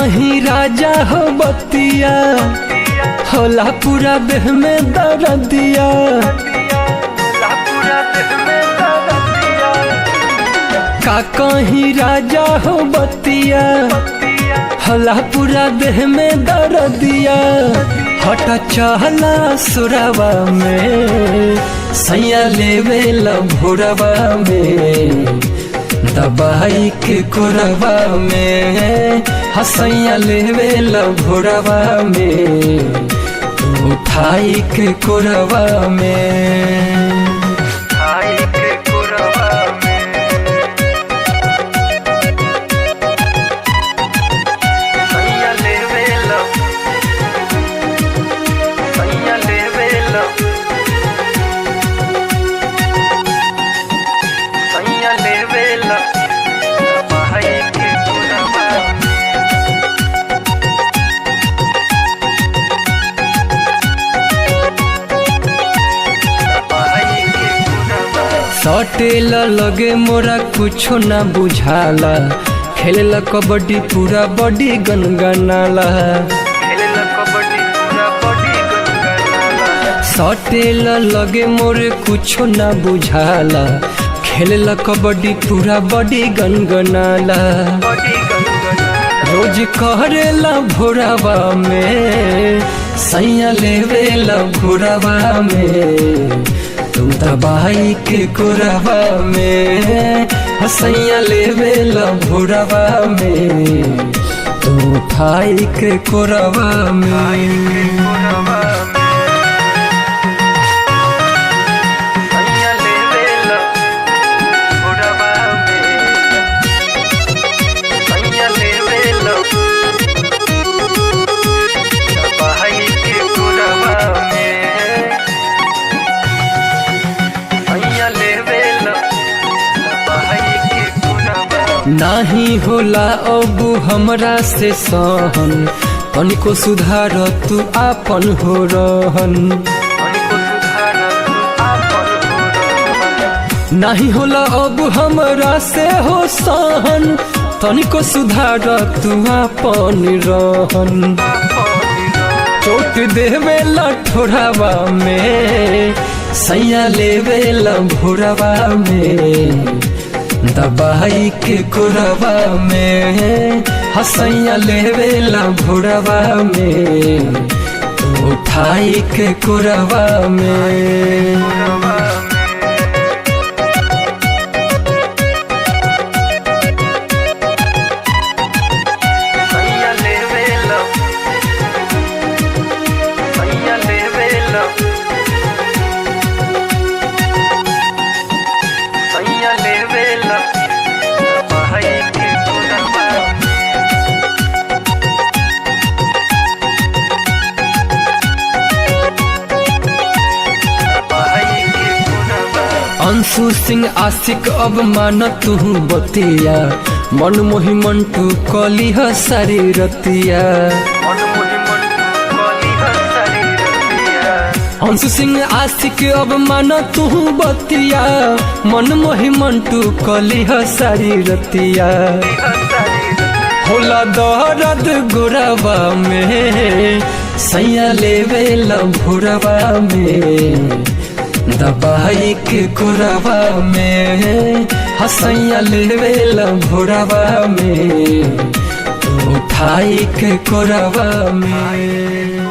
कहीं राजा हो बतिया, होला पूरा देह में दर्दिया। का कहीं राजा हो बतिया, होला पूरा देह में दर्दिया। हट चहला सुरवा में, सैया लेवे ला भोरवा में, दबाई के कोरवा में। हसैया लेवे ला भोरवा में, उठाई के कोरवा में। सटेला लगे मोरा कुछो ना बुझाला, खेलेला कबड्डी पूरा बॉडी गनगनाला। सटेला लगे मोरे कुछो ना बुझाला, खेलेला कबड्डी पूरा बॉडी गनगनाला। रोज करेला भोरवा में, सैया लेवेला भोरवा में, तुम दबाई के कोरवा में। हसैया लेवेला भोरवा में, तुम उठाई के कोरवा में। नाही होला अब हमरा से सहन, तनिको सुधार तू आपन हो रहन। नहीं होला अब हमरा से हो सहन, तनिको सुधार तू आपन रहन। चोट देवे ला ठोरवा में, सैया लेवे ला भोरवा में, दबाई के कोरवा में। हसैया लेवे ला भोरवा में, उठाई के कोरवा में। अंशु सिंह आशिक अब मान तू बतिया, मन मोहि मंटू कलिह सारी रतिया। अंशु सिंह आशिक अब मान तू बतिया, मन मोहि मंटू कलिह सारी रतिया। होला दर्द गोरवा में, सैया लेवे ला भोरवा में, दबाई के कोरवा में। हसैया लेवे ला भोरवा में, उठाई के कोरवा में।